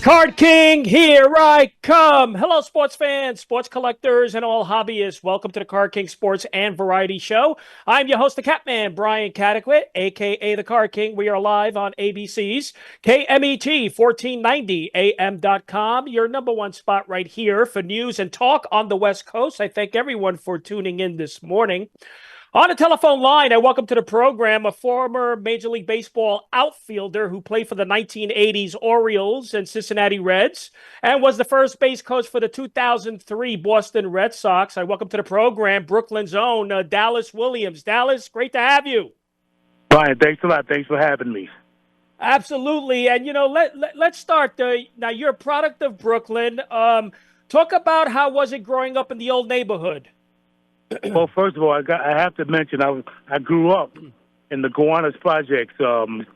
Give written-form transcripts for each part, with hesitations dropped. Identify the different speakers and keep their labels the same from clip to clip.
Speaker 1: Card King, here I come. Hello, sports fans, sports collectors, and all hobbyists. Welcome to the Card King Sports and Variety Show. I'm your host, the Catman, Brian Cataquet, a.k.a. the Card King. We are live on ABC's KMET 1490 AM.com, your number one spot right here for news and talk on the West Coast. I thank everyone for tuning in this morning. On the telephone line, I welcome to the program a former Major League Baseball outfielder who played for the 1980s Orioles and Cincinnati Reds and was the first base coach for the 2003 Boston Red Sox. I welcome to the program Brooklyn's own Dallas Williams. Dallas, great to have you.
Speaker 2: Brian, thanks a lot. Thanks for having me.
Speaker 1: Absolutely. And, let's start. Now, you're a product of Brooklyn. Talk about how was it growing up in the old neighborhood?
Speaker 2: Well, first of all, I have to mention I grew up in the Gowanus Projects down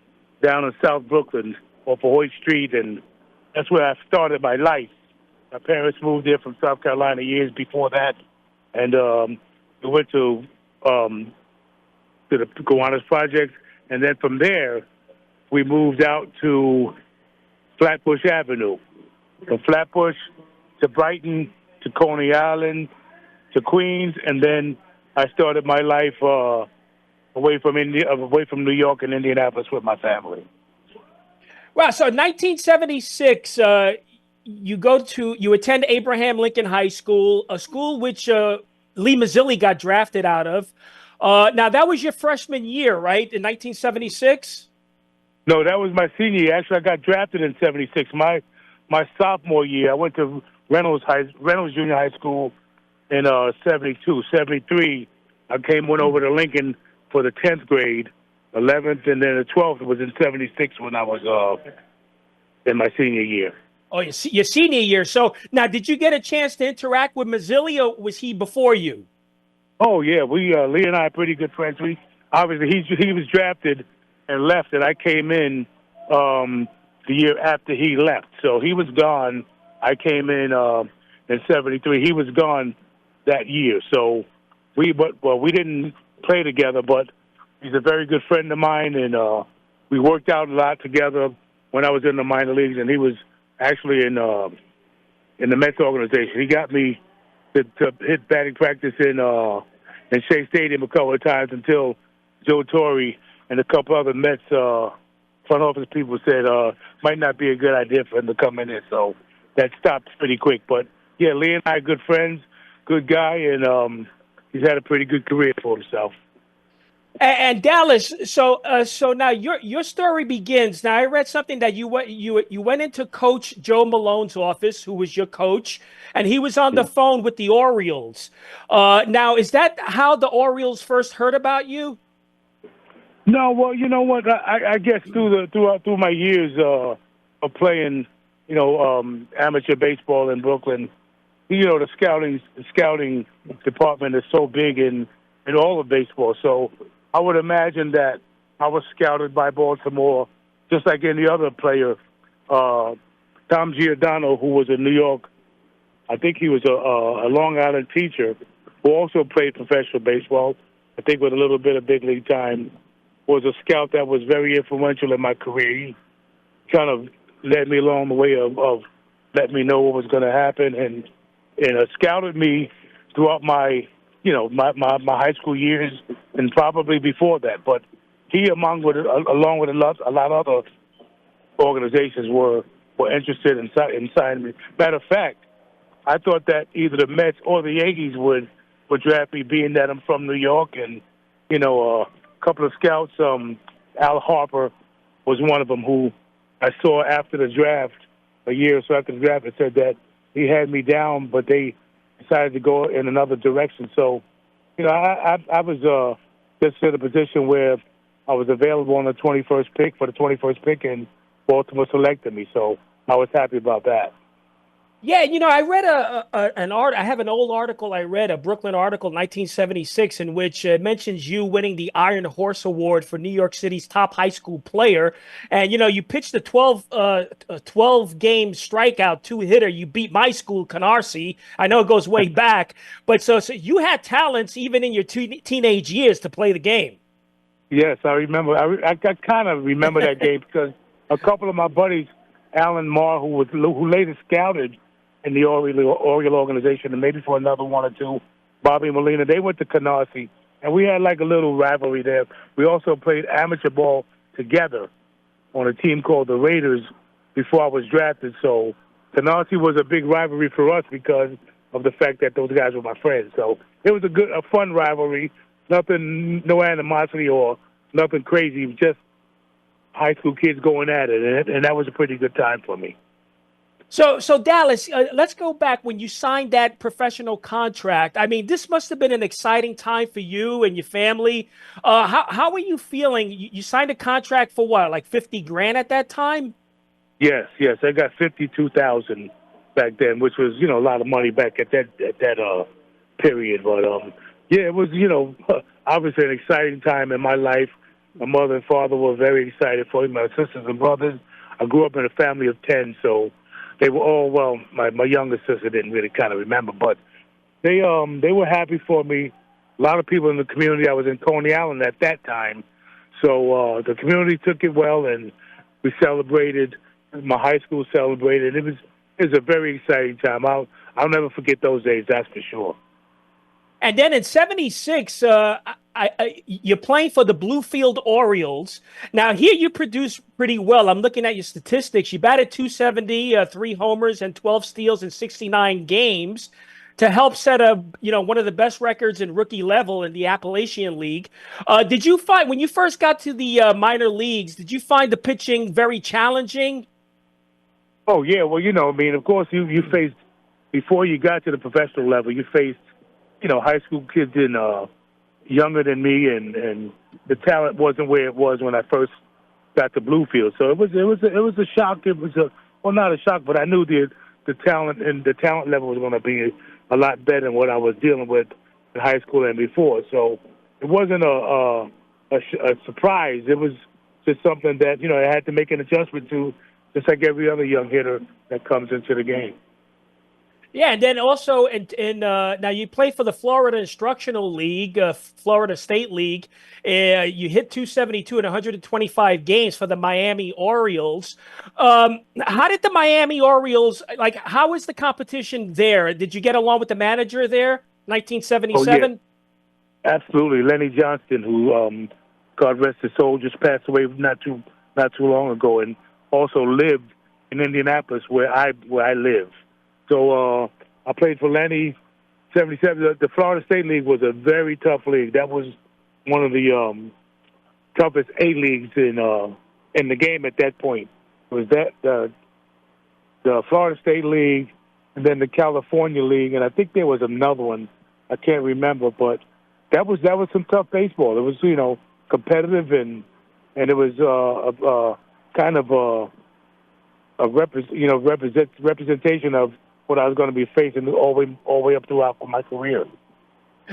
Speaker 2: in South Brooklyn off of Hoyt Street, and that's where I started my life. My parents moved there from South Carolina years before that, and we went to the Gowanus Projects, and then from there we moved out to Flatbush Avenue, from Flatbush to Brighton to Coney Island to Queens, and then I started my life away from New York and Indianapolis with my family.
Speaker 1: Wow! So, 1976, you attend Abraham Lincoln High School, a school which Lee Mazzilli got drafted out of. Now, that was your freshman year, right? In 1976.
Speaker 2: No, that was my senior year. Actually, I got drafted in '76. My sophomore year, I went to Reynolds Junior High School. In 72, 73, I went over to Lincoln for the 10th grade, 11th, and then the 12th was in 76 when I was in my senior year.
Speaker 1: Oh, your senior year. So now, did you get a chance to interact with Mazzilli, or was he before you?
Speaker 2: Oh yeah, Lee and I are pretty good friends. Obviously he was drafted and left, and I came in the year after he left. So he was gone. I came in 73. He was gone that year. So we didn't play together, but he's a very good friend of mine, and we worked out a lot together when I was in the minor leagues, and he was actually in the Mets organization. He got me to hit batting practice in Shea Stadium a couple of times until Joe Torre and a couple other Mets front office people said might not be a good idea for him to come in there. So that stopped pretty quick. But yeah, Lee and I are good friends. Good guy, and he's had a pretty good career for himself.
Speaker 1: And Dallas, so now your story begins. Now I read something that you went into Coach Joe Malone's office, who was your coach, and he was on the phone with the Orioles. Now, is that how the Orioles first heard about you?
Speaker 2: No, well, you know what? I guess through my years of playing, amateur baseball in Brooklyn. The scouting department is so big in all of baseball. So I would imagine that I was scouted by Baltimore, just like any other player. Tom Giordano, who was in New York, I think he was a Long Island teacher who also played professional baseball, I think with a little bit of big league time, was a scout that was very influential in my career. He kind of led me along the way of letting me know what was going to happen, and scouted me throughout my high school years and probably before that. But he, along with a lot of other organizations, were interested in signing me. Matter of fact, I thought that either the Mets or the Yankees would draft me, being that I'm from New York, and a couple of scouts. Al Harper was one of them who I saw after the draft, a year or so after the draft, and said that he had me down, but they decided to go in another direction. So, I was just in a position where I was available on the 21st pick, and Baltimore selected me. So I was happy about that.
Speaker 1: Yeah, I read I have an old article I read, a Brooklyn article, 1976, in which mentions you winning the Iron Horse Award for New York City's top high school player. And, you pitched a 12-game strikeout, two-hitter. You beat my school, Canarsie. I know it goes way back. But so you had talents even in your teenage years to play the game.
Speaker 2: Yes, I remember. I kind of remember that game because a couple of my buddies Alan Marr, who later scouted in the Oriole organization, and maybe for another one or two, Bobby Molina. They went to Canarsie, and we had like a little rivalry there. We also played amateur ball together on a team called the Raiders before I was drafted. So Canarsie was a big rivalry for us because of the fact that those guys were my friends. So it was a fun rivalry. Nothing, no animosity or nothing crazy. Just high school kids going at it, and that was a pretty good time for me.
Speaker 1: So Dallas, let's go back when you signed that professional contract. I mean, this must have been an exciting time for you and your family. How were you feeling? You signed a contract for what, like 50 grand at that time?
Speaker 2: Yes. I got 52,000 back then, which was a lot of money back at that period. But yeah, it was obviously an exciting time in my life. My mother and father were very excited for me. My sisters and brothers. I grew up in a family of 10, so they were all, well, my younger sister didn't really kind of remember, but they were happy for me. A lot of people in the community. I was in Coney Island at that time, so the community took it well, and we celebrated. My high school celebrated. It was a very exciting time. I'll never forget those days. That's for sure.
Speaker 1: And then in '76, you're playing for the Bluefield Orioles. Now, here you produced pretty well. I'm looking at your statistics. You batted .270, 3 homers, and 12 steals in 69 games to help set one of the best records in rookie level in the Appalachian League. Did you find, when you first got to the minor leagues, did you find the pitching very challenging?
Speaker 2: Oh, yeah. Well, I mean, of course, you faced, before you got to the professional level, you faced high school kids younger than me, and the talent wasn't where it was when I first got to Bluefield. So it was a shock. It was not a shock, but I knew the talent and the talent level was going to be a lot better than what I was dealing with in high school and before. So it wasn't a surprise. It was just something that I had to make an adjustment to, just like every other young hitter that comes into the game.
Speaker 1: Yeah, and then also now you play for the Florida Instructional League, Florida State League. You hit .272 in 125 games for the Miami Orioles. How did the Miami Orioles, how was the competition there? Did you get along with the manager there, 1977?
Speaker 2: Oh, yeah. Absolutely. Lenny Johnston, who, God rest his soul, just passed away not too long ago, and also lived in Indianapolis where I live. So I played for Lenny, 77. The Florida State League was a very tough league. That was one of the toughest A leagues in the game at that point. It was the Florida State League, and then the California League, and I think there was another one. I can't remember, but that was some tough baseball. It was competitive, and it was kind of a representation of what I was going to be facing all the way up throughout my career.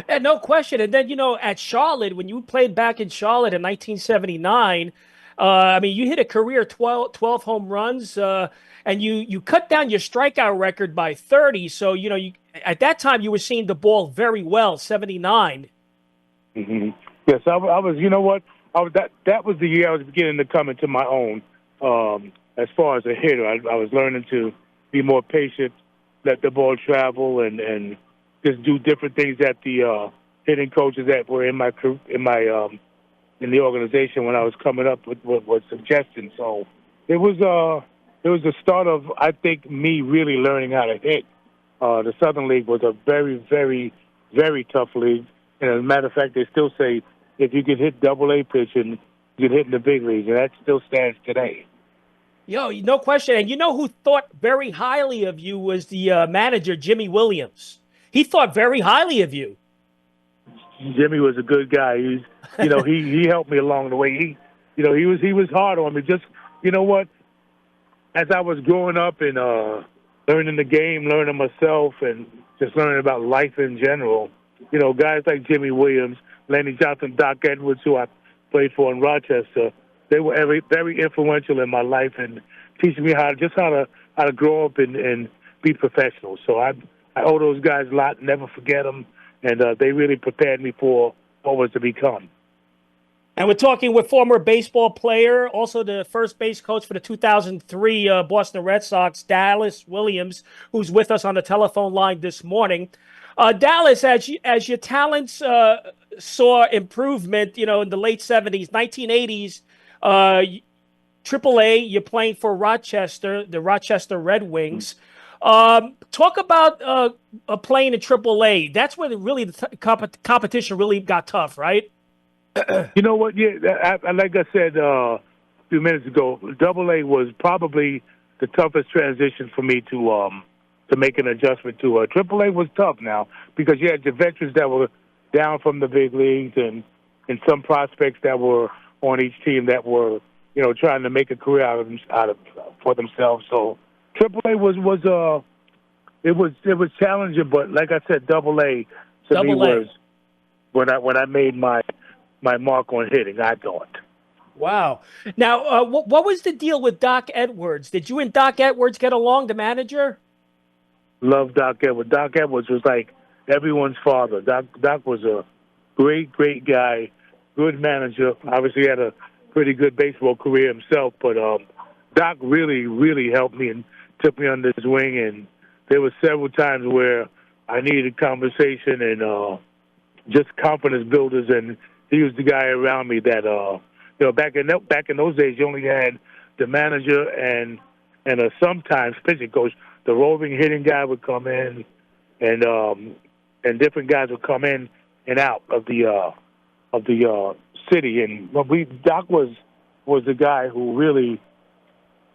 Speaker 1: And no question. And then, at Charlotte, when you played back in Charlotte in 1979, I mean, you hit a career 12 home runs, and you cut down your strikeout record by 30. So, at that time, you were seeing the ball very well, 79.
Speaker 2: Mm-hmm. Yes, I was, that was the year I was beginning to come into my own. As far as a hitter, I was learning to be more patient, let the ball travel, and just do different things that the hitting coaches that were in the organization when I was coming up with suggestions. So it was the start of, I think, me really learning how to hit. The Southern League was a very, very, very tough league, and as a matter of fact, they still say if you can hit Double-A pitching, you can hit in the big league, and that still stands today.
Speaker 1: No question. And who thought very highly of you was the manager, Jimmy Williams. He thought very highly of you.
Speaker 2: Jimmy was a good guy. He helped me along the way. He was hard on me. Just, as I was growing up and learning the game, learning myself, and just learning about life in general, guys like Jimmy Williams, Lenny Johnson, Doc Edwards, who I played for in Rochester, they were very influential in my life and teaching me how to grow up and be professional. So I owe those guys a lot. Never forget them, and they really prepared me for what was to become.
Speaker 1: And we're talking with former baseball player, also the first base coach for the 2003 Boston Red Sox, Dallas Williams, who's with us on the telephone line this morning. Dallas, as your talents saw improvement, in the late 70s, 1980s, AAA, you're playing for Rochester, the Rochester Red Wings. Talk about playing in AAA. That's where really the competition really got tough, right?
Speaker 2: You know what? Yeah, like I said a few minutes ago, AA was probably the toughest transition for me to make an adjustment to. AAA was tough now because you had the veterans that were down from the big leagues and some prospects that were on each team that were trying to make a career out of for themselves. So AAA was challenging, but like I said, AA to me was when I made my mark on hitting, I thought.
Speaker 1: Wow. Now, what was the deal with Doc Edwards? Did you and Doc Edwards get along, the manager?
Speaker 2: Love Doc Edwards. Doc Edwards was like everyone's father. Doc was a great guy, good manager. Obviously had a pretty good baseball career himself, but Doc really helped me and took me under his wing. And there were several times where I needed conversation and just confidence builders, and he was the guy around me that back in those days you only had the manager and a sometimes pitching coach. The roving hitting guy would come in, and different guys would come in and out of the city. And Doc was the guy who really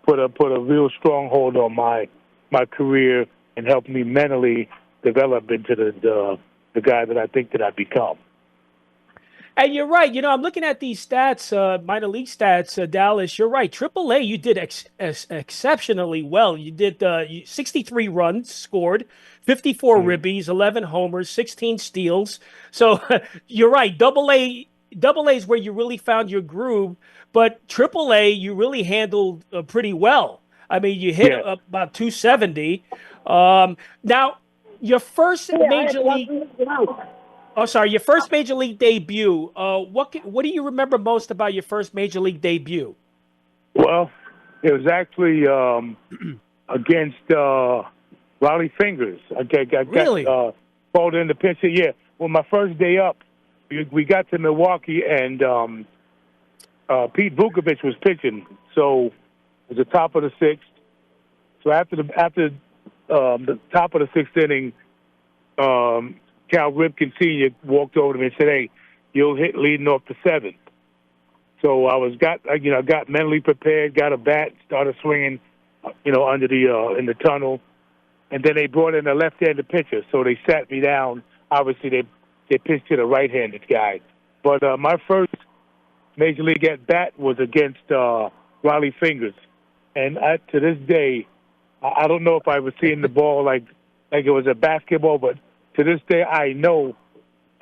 Speaker 2: put a real strong hold on my career and helped me mentally develop into the guy that I think that I've become.
Speaker 1: And you're right. I'm looking at these stats, minor league stats, Dallas. You're right. AAA, you did exceptionally well. You did 63 runs scored, 54 ribbies, 11 homers, 16 steals. So you're right. AA is where you really found your groove. But AAA, you really handled pretty well. I mean, you hit about 270. Now, your first major league. Oh, sorry. Your first major league debut. What do you remember most about your first major league debut?
Speaker 2: Well, it was actually against Raleigh Fingers. I got called in the pitcher. Yeah. Well, my first day up, we got to Milwaukee, and Pete Vukovich was pitching. So it was the top of the sixth. So after the top of the sixth inning, Cal Ripken Sr. walked over to me and said, "Hey, you'll hit leading off the seventh." So I got mentally prepared, got a bat, started swinging, under in the tunnel, and then they brought in a left-handed pitcher. So they sat me down. Obviously, they pitched to the right-handed guy. But my first major league at bat was against Raleigh Fingers, and to this day, I don't know if I was seeing the ball like it was a basketball, but to this day, I know,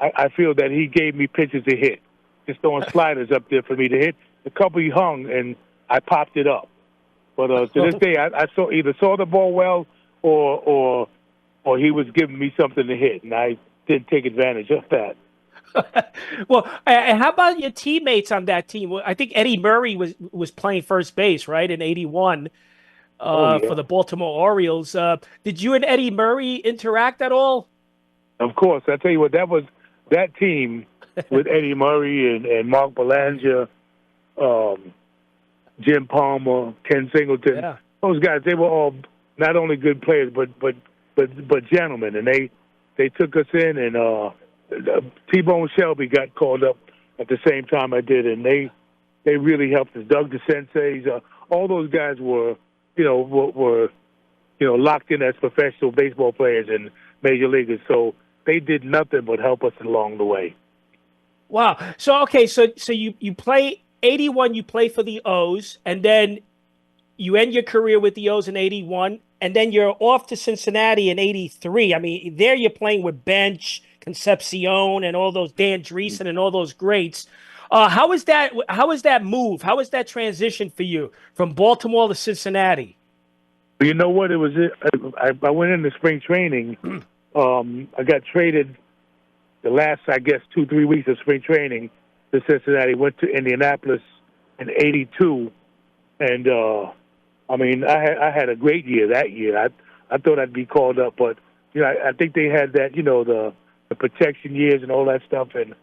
Speaker 2: I feel that he gave me pitches to hit, just throwing sliders up there for me to hit. A couple he hung, and I popped it up. But to this day, I saw the ball well, or he was giving me something to hit, and I didn't take advantage of that.
Speaker 1: Well, how about your teammates on that team? I think Eddie Murray was playing first base, right, in '81 for the Baltimore Orioles. Did you and Eddie Murray interact at all?
Speaker 2: Of course. I tell you what, that team with Eddie Murray and Mark Belanger, Jim Palmer, Ken Singleton, those guys, they were all not only good players but gentlemen, and they took us in, and T-Bone Shelby got called up at the same time I did, and they really helped us. Doug DeSenseis, all those guys were locked in as professional baseball players and major leaguers, so they did nothing but help us along the way.
Speaker 1: Wow. So you play 81, you play for the O's, and then you end your career with the O's in 81, and then you're off to Cincinnati in 83. I mean, there you're playing with Bench, Concepcion, and all those Dan Dreesen and all those greats. How was that move? How was that transition for you from Baltimore to Cincinnati?
Speaker 2: You know what? It was. I went into spring training. I got traded the last, I guess, 2-3 weeks of spring training, to Cincinnati. Went to Indianapolis in '82, and I had a great year that year. I thought I'd be called up, but I think they had that the protection years and all that stuff, and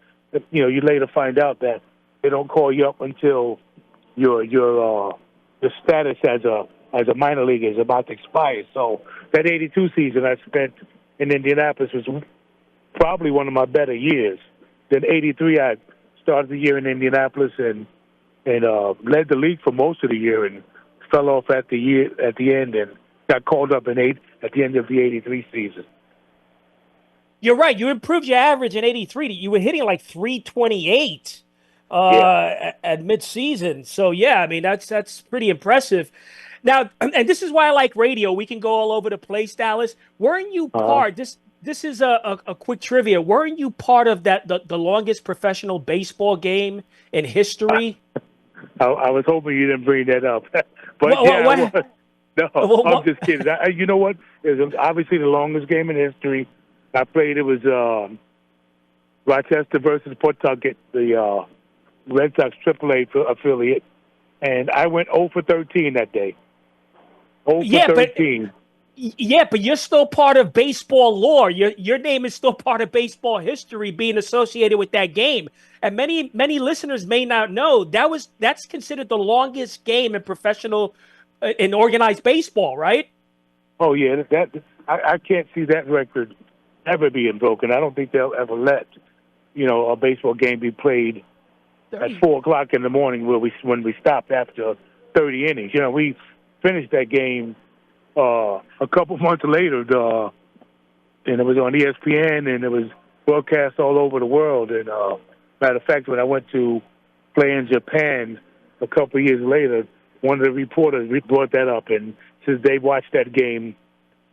Speaker 2: you later find out that they don't call you up until your status as a minor leaguer is about to expire. So that '82 season I spent in Indianapolis was probably one of my better years. Then '83 I started the year in Indianapolis and led the league for most of the year and fell off at the end and got called up at the end of the '83 season.
Speaker 1: You're right. You improved your average in '83. You were hitting like 328 at midseason. So yeah, I mean that's pretty impressive. Now, and this is why I like radio. We can go all over the place, Dallas. Weren't you part? This is a quick trivia. Weren't you part of the longest professional baseball game in history?
Speaker 2: I was hoping you didn't bring that up, but No, I'm just kidding. You know what? It was obviously the longest game in history. I played. It was Rochester versus Pawtucket, the Red Sox AAA affiliate, and I went 0 for 13 that day. 0 for 13.
Speaker 1: But you're still part of baseball lore. Your name is still part of baseball history, being associated with that game. And many listeners may not know that's considered the longest game in professional in organized baseball, right?
Speaker 2: Oh yeah, I can't see that record ever being broken. I don't think they'll ever let a baseball game be played at 4:00 in the morning when we stopped after 30 innings. We finished that game a couple months later, and it was on ESPN and it was broadcast all over the world. And matter of fact, when I went to play in Japan a couple of years later, one of the reporters brought that up, and since they watched that game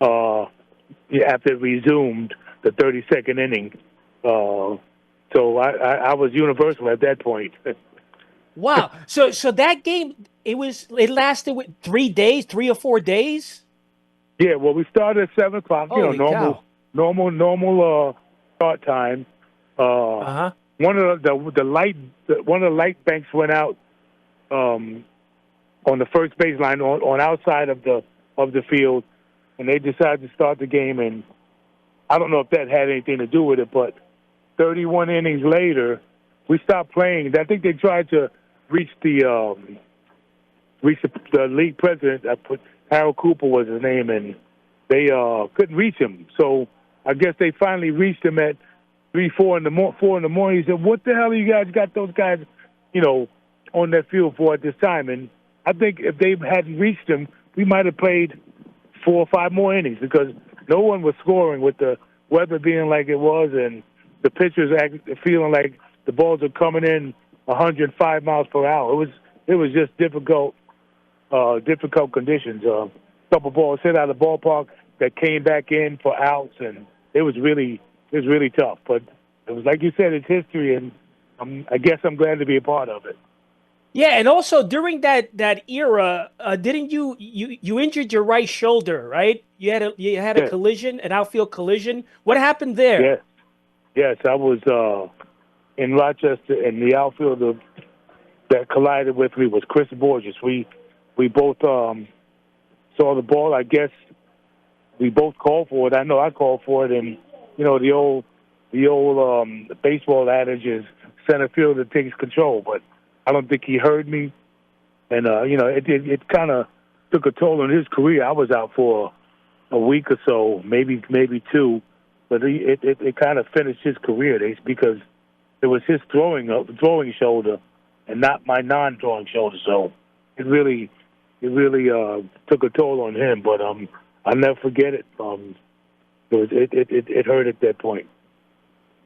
Speaker 2: after it resumed, the 32nd inning. So I was universal at that point.
Speaker 1: Wow. So that game, it lasted 3 days, 3 or 4 days?
Speaker 2: Yeah, well, we started at 7 o'clock, normal start time. One of the light banks went out on the first baseline on outside of the field, and they decided to start the game. And I don't know if that had anything to do with it, but 31 innings later, we stopped playing. I think they tried to reach the league president. Harold Cooper was his name, and they couldn't reach him. So I guess they finally reached him at 4 in the morning. He said, "What the hell you guys got those guys, on that field for at this time?" And I think if they hadn't reached him, we might have played 4 or 5 more innings because no one was scoring with the weather being like it was and the pitchers feeling like the balls are coming in 105 miles per hour. It was just difficult conditions. A couple balls hit out of the ballpark that came back in for outs, and it was really tough. But it was like you said, it's history, and I guess I'm glad to be a part of it.
Speaker 1: Yeah, and also during that era, didn't you injured your right shoulder, right? You had a collision, an outfield collision. What happened there?
Speaker 2: Yes, I was in Rochester, and the outfielder that collided with me was Chris Borges. We both saw the ball. I guess we both called for it. I know I called for it, and the old baseball adage is center fielder takes control, but I don't think he heard me, and it kind of took a toll on his career. I was out for a week or so, maybe 2, but it kind of finished his career because it was his throwing shoulder and not my non-throwing shoulder. So it really took a toll on him. But I'll never forget it. It hurt at that point.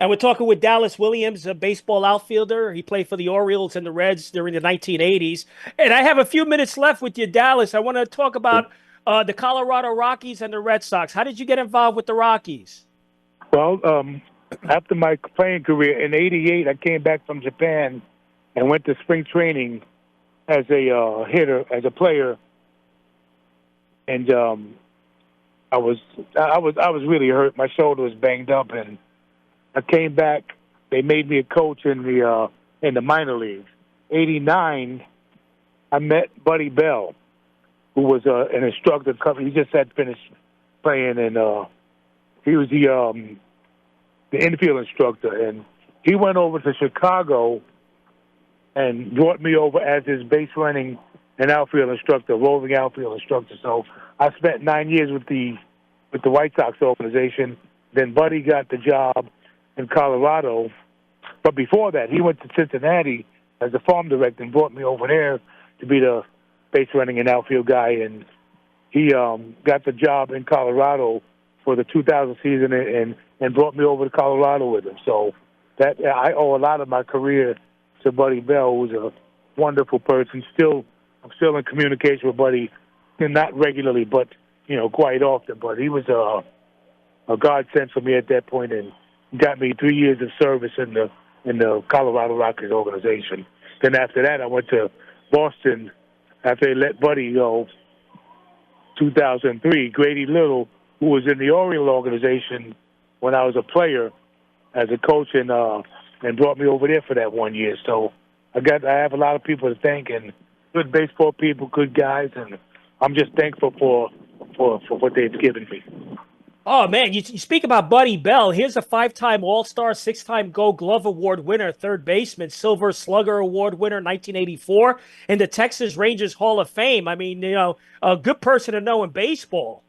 Speaker 1: And we're talking with Dallas Williams, a baseball outfielder. He played for the Orioles and the Reds during the 1980s. And I have a few minutes left with you, Dallas. I want to talk about the Colorado Rockies and the Red Sox. How did you get involved with the Rockies?
Speaker 2: Well, after my playing career in '88, I came back from Japan and went to spring training as a hitter, as a player, and I was really hurt. My shoulder was banged up, and I came back. They made me a coach in the in the minor leagues. '89, I met Buddy Bell, who was an instructor. He just had finished playing, and he was the infield instructor. And he went over to Chicago and brought me over as his base running and outfield instructor, roving outfield instructor. So I spent 9 years with the White Sox organization. Then Buddy got the job in Colorado. But before that, he went to Cincinnati as a farm director and brought me over there to be the base running and outfield guy. And he got the job in Colorado for the 2000 season and brought me over to Colorado with him. So that I owe a lot of my career to Buddy Bell, who's a wonderful person. I'm still in communication with Buddy, not regularly, but quite often. But he was a godsend for me at that point, and got me 3 years of service in the Colorado Rockies organization. Then after that, I went to Boston after they let Buddy go. 2003, Grady Little, who was in the Orioles organization when I was a player as a coach, and brought me over there for that 1 year. So I have a lot of people to thank, and good baseball people, good guys, and I'm just thankful for what they've given me.
Speaker 1: Oh, man, you speak about Buddy Bell. Here's a 5-time All-Star, 6-time Gold Glove Award winner, third baseman, Silver Slugger Award winner, 1984, in the Texas Rangers Hall of Fame. I mean, a good person to know in baseball.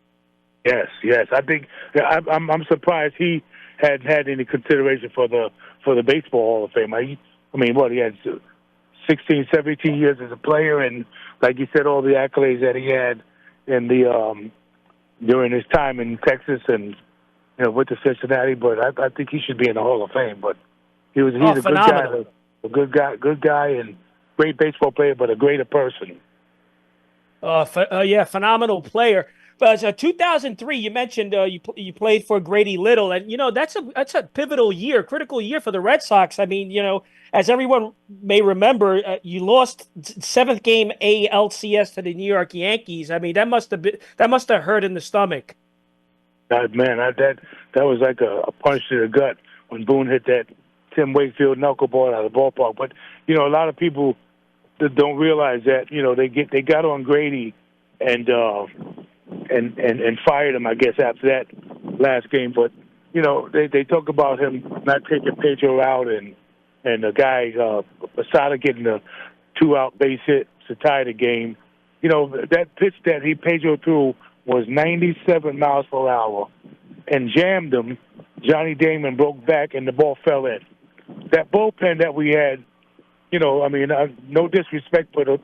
Speaker 2: Yes. I think I'm surprised he hadn't had any consideration for the Baseball Hall of Fame. I mean, he had 16, 17 years as a player, and like you said, all the accolades that he had in the during his time in Texas and with the Cincinnati. But I think he should be in the Hall of Fame. But he's a good guy, and great baseball player, but a greater person.
Speaker 1: Phenomenal player. But 2003, you mentioned you played for Grady Little, and that's a pivotal year, critical year for the Red Sox. I mean, as everyone may remember, you lost seventh game ALCS to the New York Yankees. I mean, that must have hurt in the stomach.
Speaker 2: Man, that was like a punch to the gut when Boone hit that Tim Wakefield knuckleball out of the ballpark. But a lot of people that don't realize that they got on Grady and fired him, I guess, after that last game. But they talk about him not taking Pedro out and the guy Posada getting a 2-out base hit to tie the game. That pitch that Pedro threw was 97 miles per hour and jammed him. Johnny Damon broke back and the ball fell in. That bullpen that we had, no disrespect to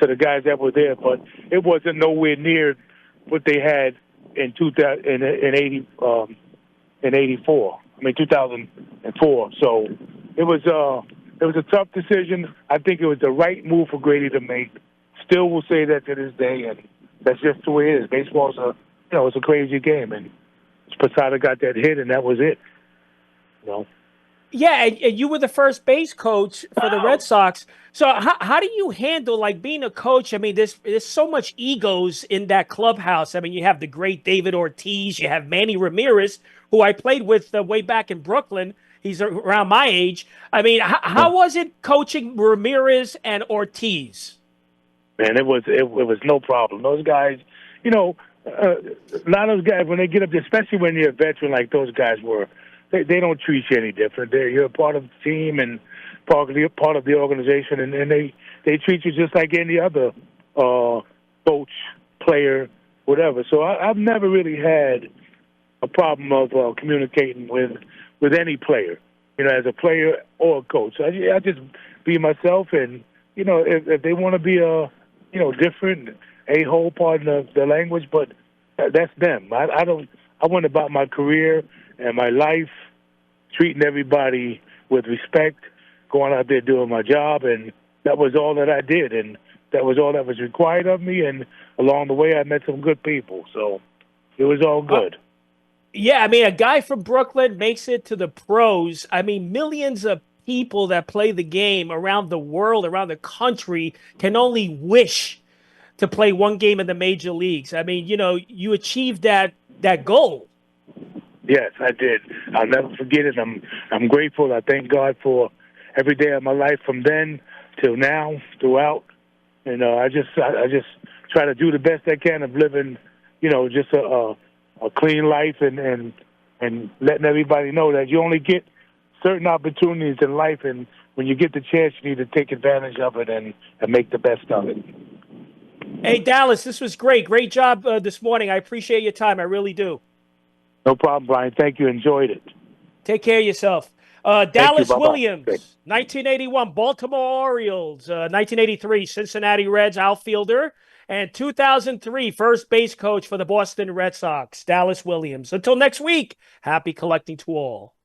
Speaker 2: the guys that were there, but it wasn't nowhere near what they had in 2004. I mean 2004. So it was a tough decision. I think it was the right move for Grady to make. Still will say that to this day, and that's just the way it is. Baseball's it's a crazy game, and Posada got that hit, and that was it.
Speaker 1: Yeah, and you were the first base coach for the Red Sox. So how do you handle being a coach? I mean, there's so much egos in that clubhouse. I mean, you have the great David Ortiz, you have Manny Ramirez, who I played with way back in Brooklyn. He's around my age. I mean, how was it coaching Ramirez and Ortiz?
Speaker 2: Man, it was no problem. Those guys, a lot of those guys when they get up there, especially when you're a veteran like those guys were. They don't treat you any different. You're a part of the team and part of the organization, and they treat you just like any other coach, player, whatever. So I've never really had a problem of communicating with any player, as a player or a coach. I just be myself, and if they want to be a different a-hole, pardon the language, but that's them. I went about my career and my life, treating everybody with respect, going out there doing my job, and that was all that I did, and that was all that was required of me, and along the way I met some good people, so it was all good.
Speaker 1: Yeah, I mean, a guy from Brooklyn makes it to the pros. I mean, millions of people that play the game around the world, around the country, can only wish to play one game in the major leagues. I mean, you achieved that goal.
Speaker 2: Yes, I did. I'll never forget it. I'm grateful. I thank God for every day of my life from then till now, throughout. And I just try to do the best I can of living, just a clean life and letting everybody know that you only get certain opportunities in life, and when you get the chance, you need to take advantage of it and make the best of it.
Speaker 1: Hey, Dallas, this was great. Great job this morning. I appreciate your time. I really do.
Speaker 2: No problem, Brian. Thank you. Enjoyed it.
Speaker 1: Take care of yourself.
Speaker 2: Thank
Speaker 1: Dallas
Speaker 2: you. Bye-bye.
Speaker 1: Williams, 1981 Baltimore Orioles, 1983 Cincinnati Reds outfielder, and 2003 first base coach for the Boston Red Sox, Dallas Williams. Until next week, happy collecting to all.